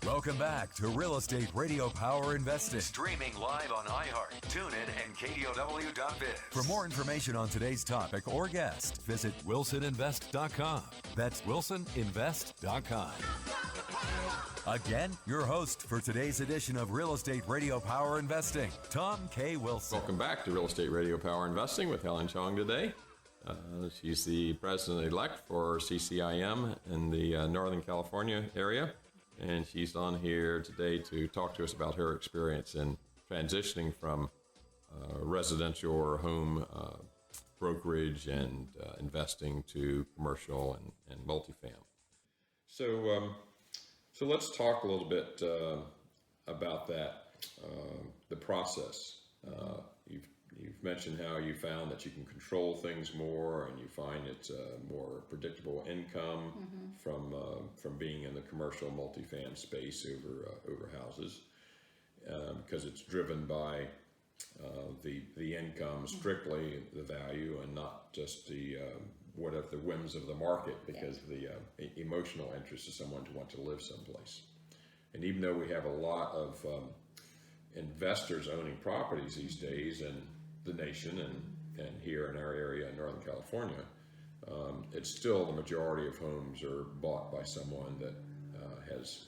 Welcome back to Real Estate Radio Power Investing. Streaming live on iHeart, TuneIn, and KDOW.biz. For more information on today's topic or guest, visit wilsoninvest.com. That's wilsoninvest.com. Again, your host for today's edition of Real Estate Radio Power Investing, Tom K. Wilson. Welcome back to Real Estate Radio Power Investing with Helen Chong today. She's the president-elect for CCIM in the Northern California area. And she's on here today to talk to us about her experience in transitioning from residential or home brokerage and investing to commercial and multifamily. So let's talk a little bit about that, the process. You've mentioned how you found that you can control things more, and you find it's a more predictable income from being in the commercial multifam space over houses, because it's driven by the income, strictly the value, and not just the whatever the whims of the market, because of the emotional interest of someone to want to live someplace. And even though we have a lot of investors owning properties these days in the nation and here in our area in Northern California, it's still the majority of homes are bought by someone that has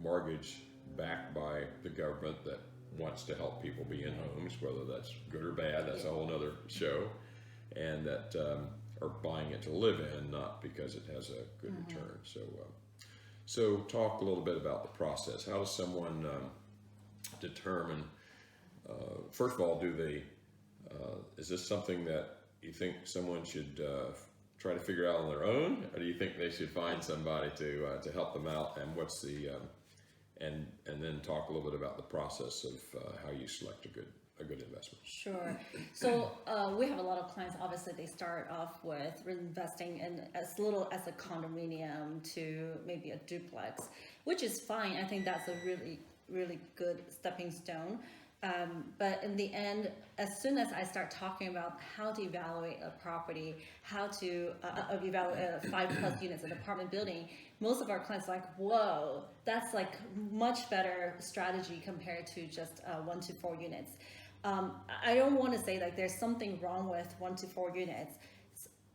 mortgage backed by the government that wants to help people be in homes, whether that's good or bad, that's a whole other show, and that are buying it to live in, not because it has a good return. So talk a little bit about the process. How does someone determine, first of all, is this something that you think someone should try to figure out on their own, or do you think they should find somebody to help them out? And what's the and then talk a little bit about the process of how you select a good investment. Sure. So we have a lot of clients. Obviously, they start off with investing in as little as a condominium to maybe a duplex, which is fine. I think that's a really, really good stepping stone. But in the end, as soon as I start talking about how to evaluate a property, how to evaluate a 5+ units in an apartment building, most of our clients are like, whoa, that's like much better strategy compared to just 1 to 4 units. I don't want to say like there's something wrong with 1 to 4 units.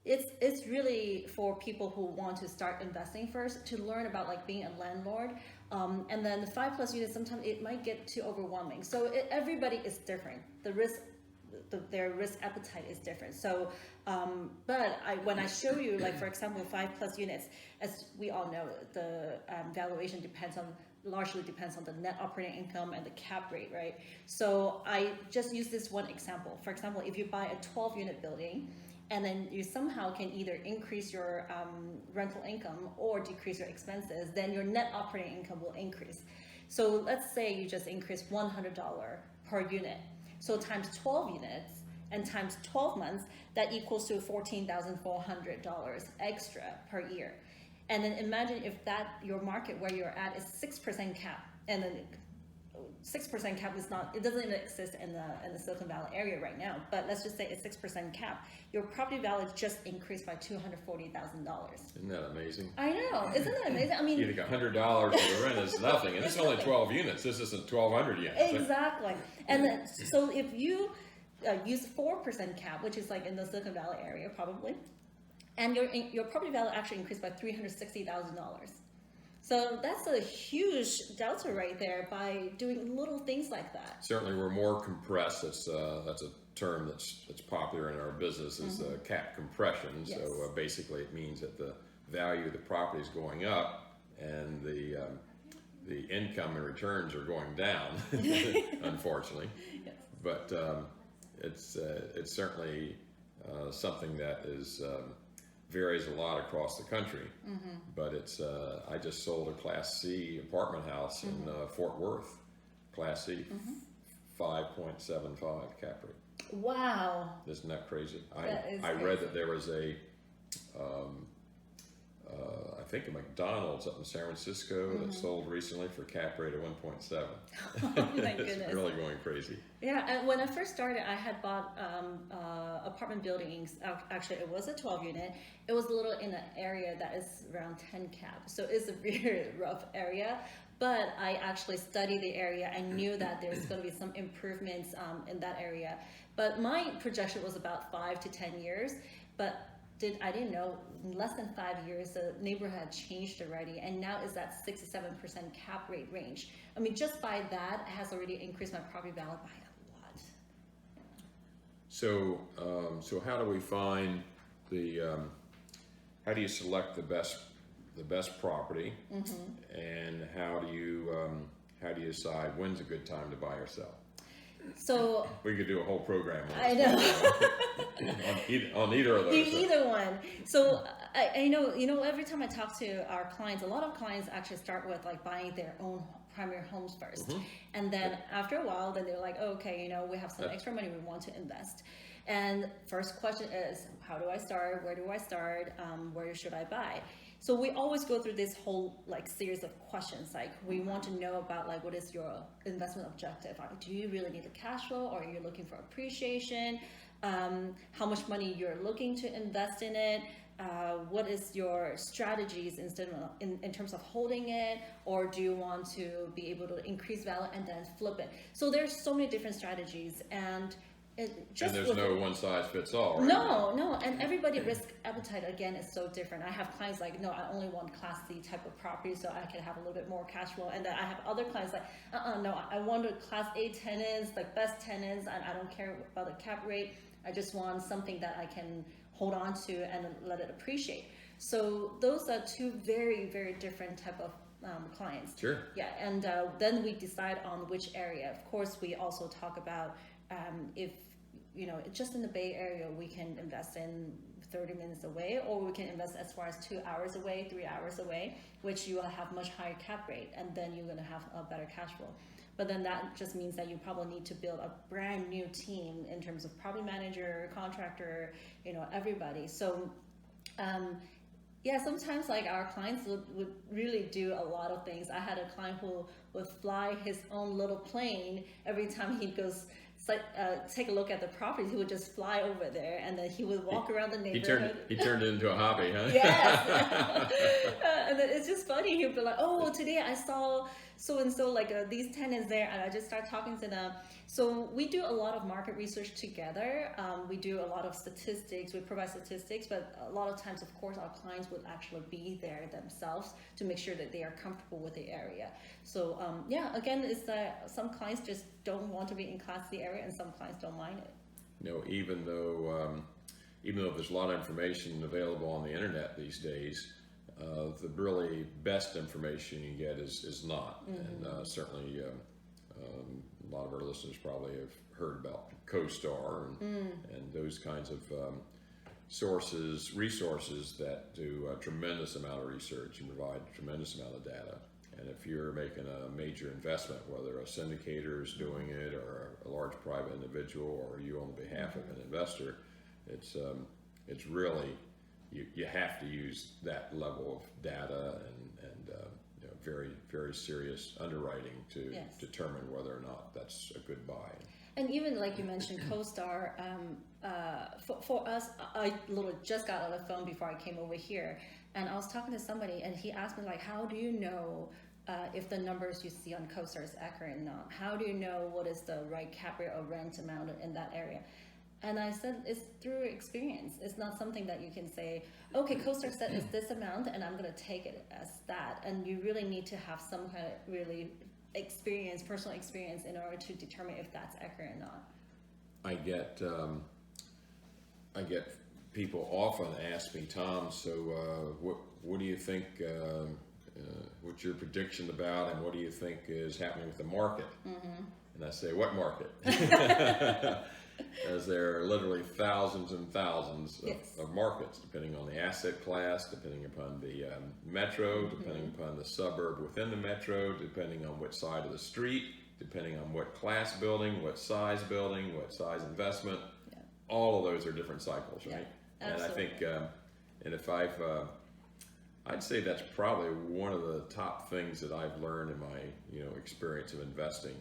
It's really for people who want to start investing first, to learn about like being a landlord. And then the 5+ units, sometimes it might get too overwhelming. So everybody is different. Their risk appetite is different. So, but when I show you, like for example, 5+ units, as we all know, the valuation largely depends on the net operating income and the cap rate, right? So I just use this one example. For example, if you buy a 12-unit building, and then you somehow can either increase your rental income or decrease your expenses, then your net operating income will increase. So let's say you just increase $100 per unit. So times 12 units and times 12 months, that equals to $14,400 extra per year. And then imagine if your market where you're at is 6% cap, and then 6% cap it doesn't even exist in the Silicon Valley area right now, but let's just say it's 6% cap. Your property value just increased by $240,000. Isn't that amazing? I know, isn't that amazing? I mean, you think $100 for the rent is nothing, and it's only 12 units. This isn't 1,200 units. Exactly. And then, so if you use 4% cap, which is like in the Silicon Valley area probably, and your property value actually increased by $360,000. So that's a huge delta right there by doing little things like that. Certainly, we're more compressed. That's a term that's popular in our business, is cap compression. Yes. So basically, it means that the value of the property is going up, and the income and returns are going down, unfortunately. Yes. But it's certainly something that is. Varies a lot across the country, but it's. I just sold a Class C apartment house in Fort Worth, Class C, 5.75 cap rate. Wow! Isn't that crazy? That is I crazy. read that there was a I think a McDonald's up in San Francisco that sold recently for a cap rate of 1.7. Oh my goodness. It's really going crazy. Yeah, and when I first started, I had bought apartment buildings. Actually, it was a 12 unit. It was a little in an area that is around 10 cap. So it's a very rough area. But I actually studied the area. I knew that there's going to be some improvements in that area. But my projection was about 5 to 10 years. But I didn't know, in less than 5 years, the neighborhood had changed already, and now is that 6 to 7% cap rate range. I mean, just by that, it has already increased my property value by a lot. So, so how do we find how do you select the best property, and how do you decide when's a good time to buy or sell? So we could do a whole program on I know. on either of those. Either one. So I know, every time I talk to our clients, a lot of clients actually start with like buying their own primary homes first. And then after a while, then they're like, oh, okay, we have some extra money we want to invest. And first question is, how do I start? Where do I start? Where should I buy? So we always go through this whole like series of questions. Like we want to know about like, what is your investment objective? Do you really need the cash flow, or are you looking for appreciation? How much money you're looking to invest in it? What is your strategies in terms of holding it, or do you want to be able to increase value and then flip it? So there's so many different strategies, and there's no one size fits all, right? No, and everybody risk appetite again is so different. I have clients like, no, I only want Class C type of property so I can have a little bit more cash flow, and then I have other clients like, no, I want a Class A tenants, like best tenants, and I don't care about the cap rate. I just want something that I can hold on to and let it appreciate. So those are two very, very different type of clients. Sure. Yeah, and then we decide on which area. Of course, we also talk about if just in the Bay Area, we can invest in 30 minutes away, or we can invest as far as 2 hours away, 3 hours away, which you will have much higher cap rate, and then you're going to have a better cash flow. But then that just means that you probably need to build a brand new team in terms of property manager, contractor, everybody. So sometimes like our clients would really do a lot of things. I had a client who would fly his own little plane every time he goes take a look at the property. He would just fly over there, and then he would walk around the neighborhood. He turned it into a hobby, huh? Yes. And then it's just funny. He'd be like, oh, today I saw so-and-so, like these tenants there, and I just start talking to them. So we do a lot of market research together. We do a lot of statistics. We provide statistics, but a lot of times, of course, our clients would actually be there themselves to make sure that they are comfortable with the area. So again, it's that some clients just don't want to be in Class C area, and some clients don't mind it. Even though there's a lot of information available on the internet these days, the really best information you get is not. And certainly a lot of our listeners probably have heard about CoStar and those kinds of resources that do a tremendous amount of research and provide a tremendous amount of data. And if you're making a major investment, whether a syndicator is doing it, or a large private individual, or you on behalf of an investor, it's really, you have to use that level of data and very, very serious underwriting to determine whether or not that's a good buy. And even like you mentioned, CoStar, for us, I literally just got on the phone before I came over here, and I was talking to somebody, and he asked me like, how do you know if the numbers you see on CoStar is accurate or not? How do you know what is the right cap rate or rent amount in that area? And I said, it's through experience. It's not something that you can say, okay, CoStar said it's this amount, and I'm going to take it as that. And you really need to have some kind of really personal experience in order to determine if that's accurate or not. I get people often ask me, Tom, so what do you think, what's your prediction about, and what do you think is happening with the market? And I say, what market? As there are literally thousands and thousands of markets, depending on the asset class, depending upon the metro, depending upon the suburb within the metro, depending on what side of the street, depending on what class building, what size investment. All of those are different cycles, right? Yeah, and I think, and if I've I'd say that's probably one of the top things that I've learned in my experience of investing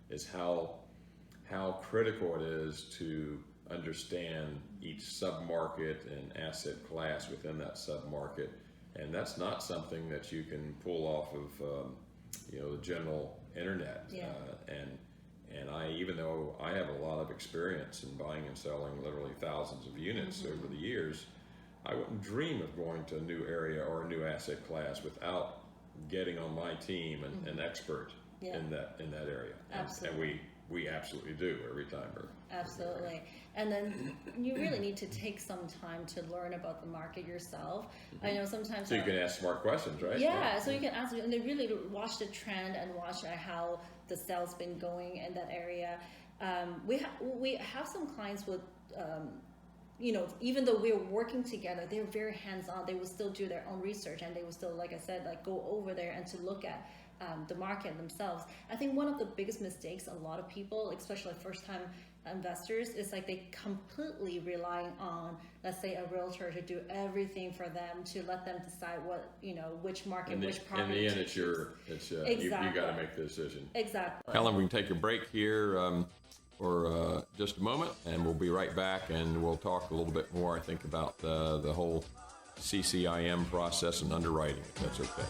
is how critical it is to understand each submarket and asset class within that submarket, and that's not something that you can pull off of the general internet. Yeah. And I, even though I have a lot of experience in buying and selling literally thousands of units over the years, I wouldn't dream of going to a new area or a new asset class without getting on my team an expert in that area. Absolutely. And we absolutely do every time. Absolutely. And then you really need to take some time to learn about the market yourself. I know sometimes... So you can ask smart questions, right? Yeah, so you can ask, and then really watch the trend and watch how the sales been going in that area. We have some clients with... even though we're working together, they're very hands-on. They will still do their own research, and they will still, like I said, go over there and to look at the market themselves. I think one of the biggest mistakes a lot of people, especially first-time investors, is they completely rely on, let's say, a realtor to do everything for them, to let them decide what, which market, which property. In the end, exactly. you got to make the decision. Exactly. Helen, we can take a break here for just a moment, and we'll be right back, and we'll talk a little bit more, I think, about the whole CCIM process and underwriting, if that's okay.